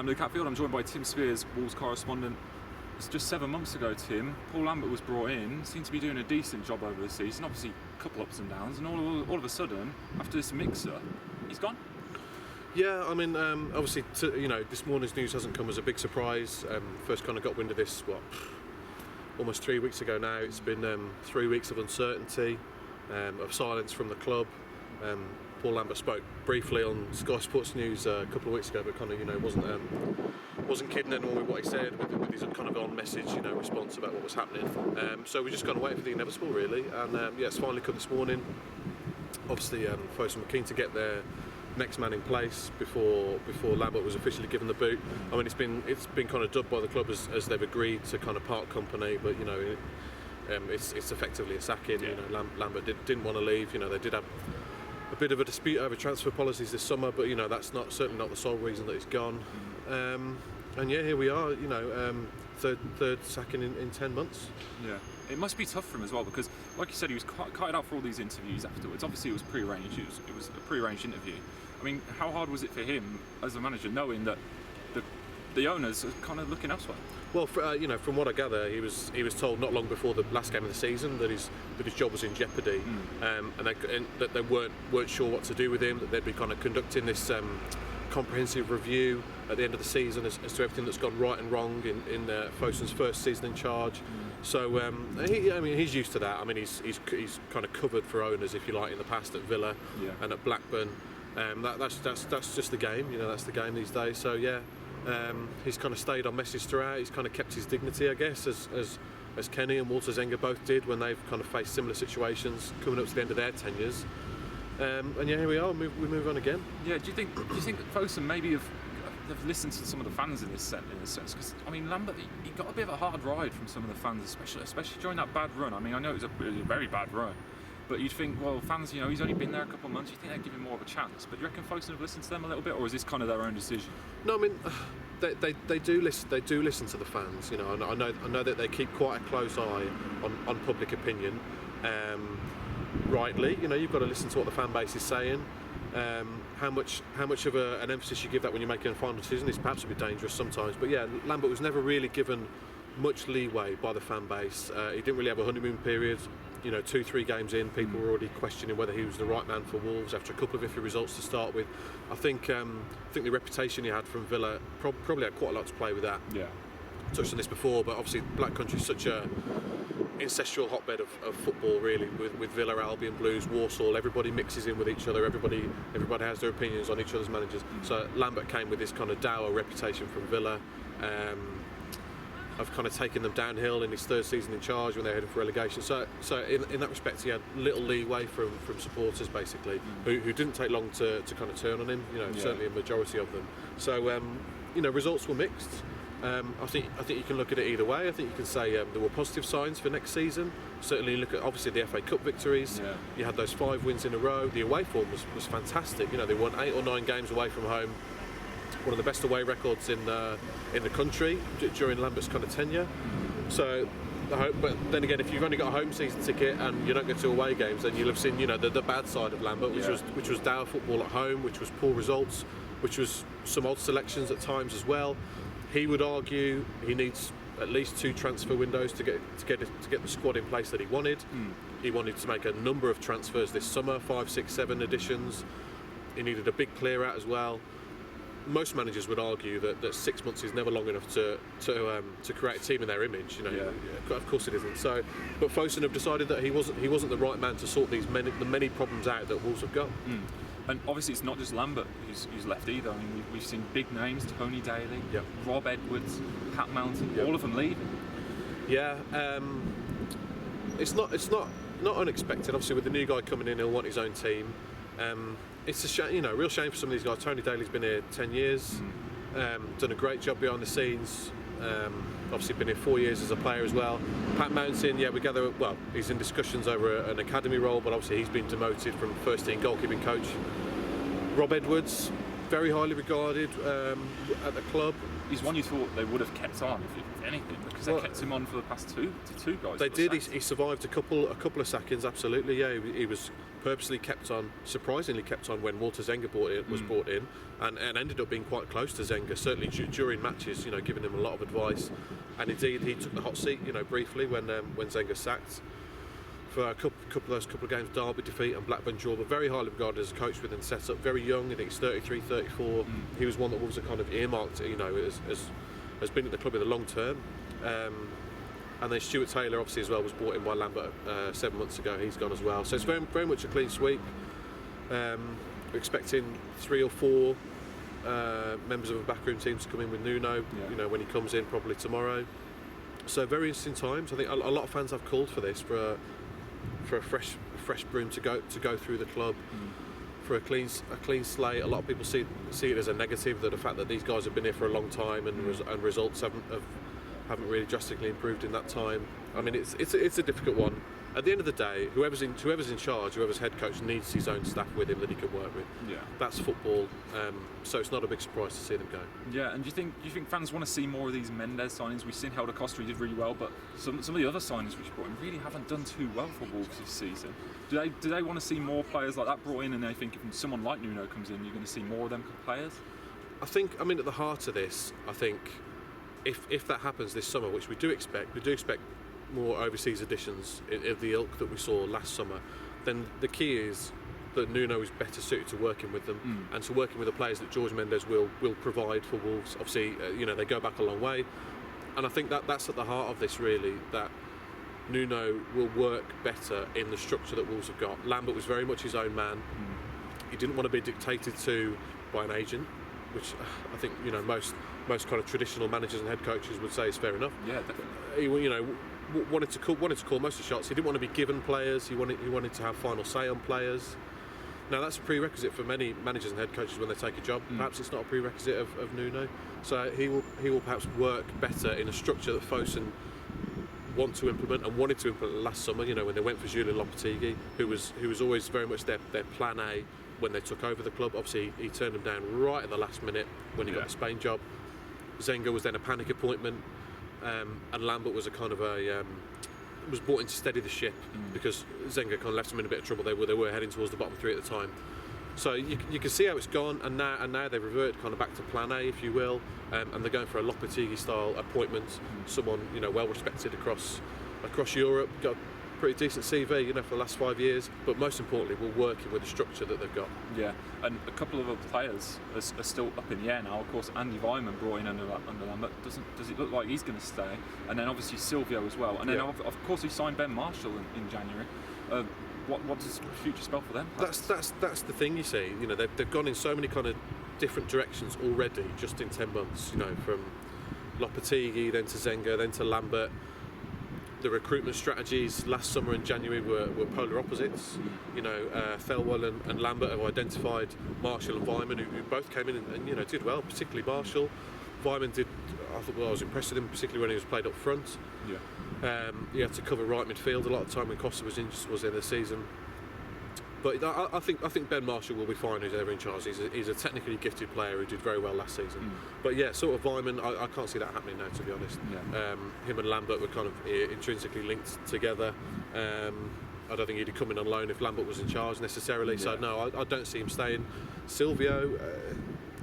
I'm Luke Hatfield. I'm joined by Tim Spiers, Wolves correspondent. It's just 7 months ago, Tim. Paul Lambert was brought in, seemed to be doing a decent job over the season, obviously a couple ups and downs, and all of a sudden, after this mixer, he's gone. Yeah, I mean, obviously, this morning's news hasn't come as a big surprise. First kind of got wind of this, almost 3 weeks ago now. It's been 3 weeks of uncertainty, of silence from the club. Paul Lambert spoke briefly on Sky Sports News a couple of weeks ago, but kind of, wasn't kidding anyone with what he said, with his kind of on message, response about what was happening. So we're just kind of waiting for the inevitable, really. And it's finally come this morning. Obviously, folks were keen to get their next man in place before Lambert was officially given the boot. I mean, it's been kind of dubbed by the club as they've agreed to kind of part company, but it's effectively a sacking. Yeah. Lambert didn't want to leave. They did have a bit of a dispute over transfer policies this summer, but that's certainly not the sole reason that he's gone. And yeah, here we are. Third sacking in 10 months. Yeah, it must be tough for him as well, because, like you said, he was kited out for all these interviews afterwards. Obviously, it was pre-arranged. It was a pre-arranged interview. I mean, how hard was it for him as a manager, knowing that the owners are kind of looking elsewhere? Well, from what I gather, he was told not long before the last game of the season that his job was in jeopardy, and that they weren't sure what to do with him. That they'd be kind of conducting this comprehensive review at the end of the season as to everything that's gone right and wrong in Fosun's first season in charge. So he's used to that. I mean, he's kind of covered for owners, if you like, in the past at Villa and at Blackburn. That's just the game. That's the game these days. So yeah. He's kind of stayed on message throughout. He's kind of kept his dignity, I guess, as Kenny and Walter Zenga both did when they've kind of faced similar situations coming up to the end of their tenures. And yeah, here we are. We move on again. Yeah. Do you think Fosun maybe have listened to some of the fans in this sense? Because I mean, Lambert, he got a bit of a hard ride from some of the fans, especially during that bad run. I mean, I know it was a very bad run. But you'd think, well, fans, he's only been there a couple of months, you think they'd give him more of a chance. But do you reckon Fosun have listened to them a little bit, or is this kind of their own decision? No, I mean, they do listen. They do listen to the fans. I know that they keep quite a close eye on public opinion. Rightly, you've got to listen to what the fan base is saying. How much of an emphasis you give that when you're making a final decision is perhaps a bit dangerous sometimes. But yeah, Lambert was never really given much leeway by the fan base. He didn't really have a honeymoon period. 2-3 games in, people were already questioning whether he was the right man for Wolves after a couple of iffy results to start with. I think the reputation he had from Villa probably had quite a lot to play with that. Yeah. Touched on this before, but obviously Black Country is such a incestual hotbed of football, really, with Villa, Albion, Blues, Walsall. Everybody mixes in with each other. Everybody has their opinions on each other's managers. So Lambert came with this kind of dour reputation from Villa. Of kind of taking them downhill in his third season in charge when they were heading for relegation. So in that respect, he had little leeway from supporters, basically, who didn't take long to kind of turn on him. Certainly a majority of them. So results were mixed. I think you can look at it either way. I think you can say there were positive signs for next season. Certainly look at, obviously, the FA Cup victories. Yeah. You had those 5 wins in a row. The away form was fantastic. They won 8 or 9 games away from home. One of the best away records in the country during Lambert's kind of tenure. So, but then again, if you've only got a home season ticket and you don't go to away games, then you'll have seen the bad side of Lambert, which was dour football at home, which was poor results, which was some odd selections at times as well. He would argue he needs at least 2 transfer windows to get the squad in place that he wanted. He wanted to make a number of transfers this summer, 5, 6, 7 additions. He needed a big clear out as well. Most managers would argue that 6 months is never long enough to create a team in their image. Of course it isn't. So, but Fosun have decided that he wasn't the right man to sort the many problems out that Wolves have got. And obviously, it's not just Lambert who's left either. I mean, we've seen big names: Tony Daly, Rob Edwards, Pat Mountain, all of them leaving. Yeah, it's not unexpected. Obviously, with the new guy coming in, he'll want his own team. It's a shame, real shame for some of these guys. Tony Daly's been here 10 years, done a great job behind the scenes. Obviously been here 4 years as a player as well. Pat Mountain, we gather, he's in discussions over an academy role, but obviously he's been demoted from first team goalkeeping coach. Rob Edwards, very highly regarded at the club. he's one you thought they would have kept on, if anything, because they kept him on for the past two guys. They did. He survived a couple of sackings. Absolutely, yeah. He was purposely kept on, surprisingly kept on when Walter Zenga was brought in, and ended up being quite close to Zenga. Certainly during matches, giving him a lot of advice, and indeed he took the hot seat, briefly when Zenga sacked. For a couple of games, Derby defeat and Blackburn draw, but very highly regarded as a coach within the setup. Very young, I think he's 33, 34. He was one that Wolves are kind of earmarked, has been at the club in the long term. And then Stuart Taylor, obviously, as well, was brought in by Lambert 7 months ago. He's gone as well. So it's very, very much a clean sweep. We're expecting 3 or 4 members of a backroom team to come in with Nuno, when he comes in, probably tomorrow. So very interesting times. I think a lot of fans have called for this, for a fresh broom to go through the club, for a clean slate. A lot of people see it as a negative, that the fact that these guys have been here for a long time and results haven't really drastically improved in that time. I mean, it's a difficult one. At the end of the day, whoever's in charge, whoever's head coach, needs his own staff with him that he can work with. Yeah, that's football. So it's not a big surprise to see them go. Yeah, and do you think fans want to see more of these Mendes signings? We've seen Helder Costa, he did really well, but some of the other signings which brought in really haven't done too well for Wolves this season. Do they want to see more players like that brought in? And they think if someone like Nuno comes in, you're going to see more of them players? I think, at the heart of this, I think if that happens this summer, which we do expect more overseas additions of the ilk that we saw last summer, then the key is that Nuno is better suited to working with them and to working with the players that Jorge Mendes will provide for Wolves. Obviously, they go back a long way, and I think that's at the heart of this, really, that Nuno will work better in the structure that Wolves have got. Lambert was very much his own man. He didn't want to be dictated to by an agent, which I think most kind of traditional managers and head coaches would say is fair enough. Yeah, definitely. He wanted to call most of the shots. He didn't want to be given players. He wanted to have final say on players. Now that's a prerequisite for many managers and head coaches when they take a job. Perhaps it's not a prerequisite of Nuno. So he will perhaps work better in a structure that Fosun want to implement and wanted to implement last summer. When they went for Julian Lopetegui, who was always very much their plan A when they took over the club. Obviously, he turned them down right at the last minute when he got the Spain job. Zenga was then a panic appointment, and Lambert was was brought in to steady the ship because Zenga kind of left them in a bit of trouble. They were heading towards the bottom 3 at the time. So you can see how it's gone, and now they've reverted kind of back to plan A, if you will, and they're going for a Lopetegui style appointment, someone well respected across Europe, got a pretty decent CV, for the last 5 years, but most importantly, we're working with the structure that they've got. Yeah, and a couple of other players are still up in the air now. Of course, Andy Weimann brought in under Lambert. Does it look like he's going to stay? And then obviously Silvio as well. And then of course he signed Ben Marshall in January. What does the future spell for them? That's the thing, you see. They've gone in so many kind of different directions already, just in 10 months. From Lopetegui, then to Zenga, then to Lambert. The recruitment strategies last summer in January were polar opposites. Thelwell and Lambert have identified Marshall and Weimann, who both came in and did well, particularly Marshall. Weimann did. I was impressed with him, particularly when he was played up front. Yeah. He had to cover right midfield a lot of the time when Costa was in the season. But I think Ben Marshall will be fine, who's ever in charge. He's a technically gifted player who did very well last season. But yeah, sort of Weimann, I can't see that happening now, to be honest. Yeah. Him and Lambert were kind of intrinsically linked together. I don't think he'd come in on loan if Lambert was in charge necessarily. Yeah. So no, I don't see him staying. Silvio,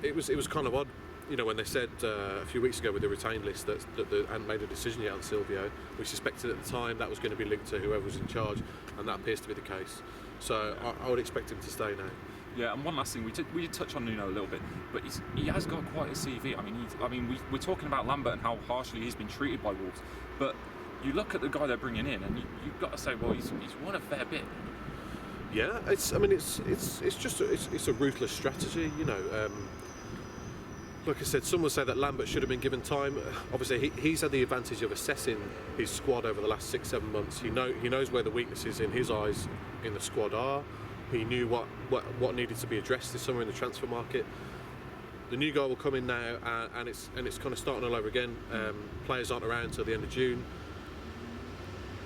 it was kind of odd, when they said a few weeks ago with the retained list that they hadn't made a decision yet on Silvio. We suspected at the time that was going to be linked to whoever was in charge, and that appears to be the case. So I would expect him to stay now. Yeah, and one last thing, we did touch on Nuno a little bit, but he has got quite a CV. We're talking about Lambert and how harshly he's been treated by Wolves, but you look at the guy they're bringing in, and you've got to say, well, he's won a fair bit. Yeah, it's a ruthless strategy, Like I said, some would say that Lambert should have been given time. Obviously, he's had the advantage of assessing his squad over the last 6-7 months. He knows where the weaknesses in his eyes in the squad are. He knew what needed to be addressed this summer in the transfer market. The new guy will come in now, and it's kind of starting all over again. Players aren't around till the end of June.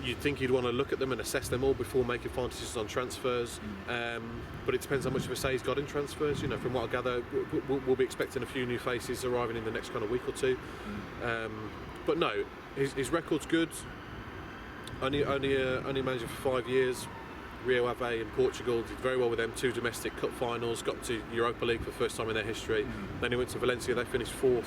you'd think you'd want to look at them and assess them all before making final decisions on transfers. But it depends how much of a say he's got in transfers. You know, from what I gather, we'll be expecting a few new faces arriving in the next kind of week or two. But no, his record's good. Only manager for 5 years. Rio Ave in Portugal, did very well with them, 2 domestic cup finals, got to Europa League for the first time in their history. Then he went to Valencia, they finished 4th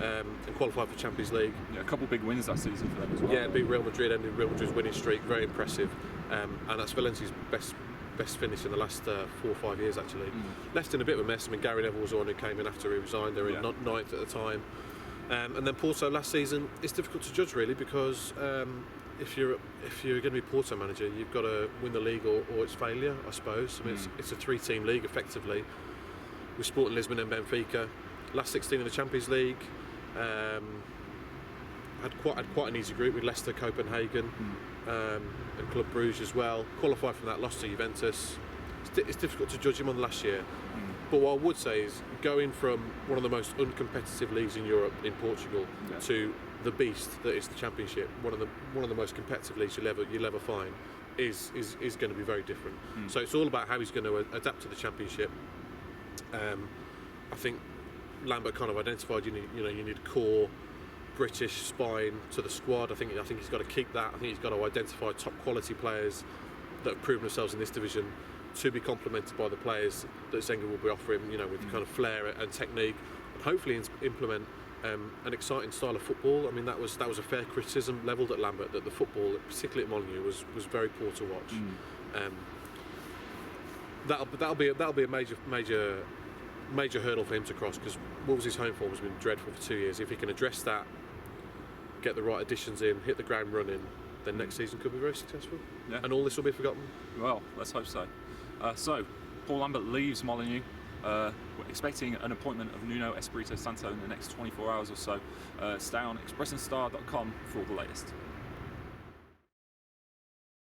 and qualified for Champions League. Yeah, a couple of big wins that season for them as well. Yeah, beat Real Madrid, ended Real Madrid's winning streak, very impressive. And that's Valencia's best finish in the last 4 or 5 years actually. Left in a bit of a mess. I mean, Gary Neville was the one who came in after he resigned. They were in 9th at the time. And then Porto last season, it's difficult to judge really because if you're going to be Porto manager, you've got to win the league or it's failure, I suppose. I mean, it's a 3-team league effectively with Sporting Lisbon and Benfica. Last 16 in the Champions League. Had quite an easy group with Leicester, Copenhagen, and Club Brugge as well. Qualified from that, lost to Juventus. It's difficult to judge him on last year. But what I would say is going from one of the most uncompetitive leagues in Europe, in Portugal, to the beast that is the Championship, one of the most competitive leagues you'll ever find, is going to be very different. So it's all about how he's going to adapt to the Championship. I think Lambert kind of identified you need core British spine to the squad. I think he's got to keep that. I think he's got to identify top quality players that have proven themselves in this division to be complemented by the players that Zenga will be offering, with kind of flair and technique, and hopefully implement an exciting style of football. I mean, that was a fair criticism levelled at Lambert, that the football, particularly at Molineux, was very poor to watch. That'll be a major hurdle for him to cross, because Wolves' home form has been dreadful for 2 years. If he can address that, get the right additions in, hit the ground running, then next season could be very successful. Yeah. And all this will be forgotten. Well, let's hope so. So, Paul Lambert leaves Molineux. We're expecting an appointment of Nuno Espirito Santo in the next 24 hours or so. Stay on expressandstar.com for all the latest.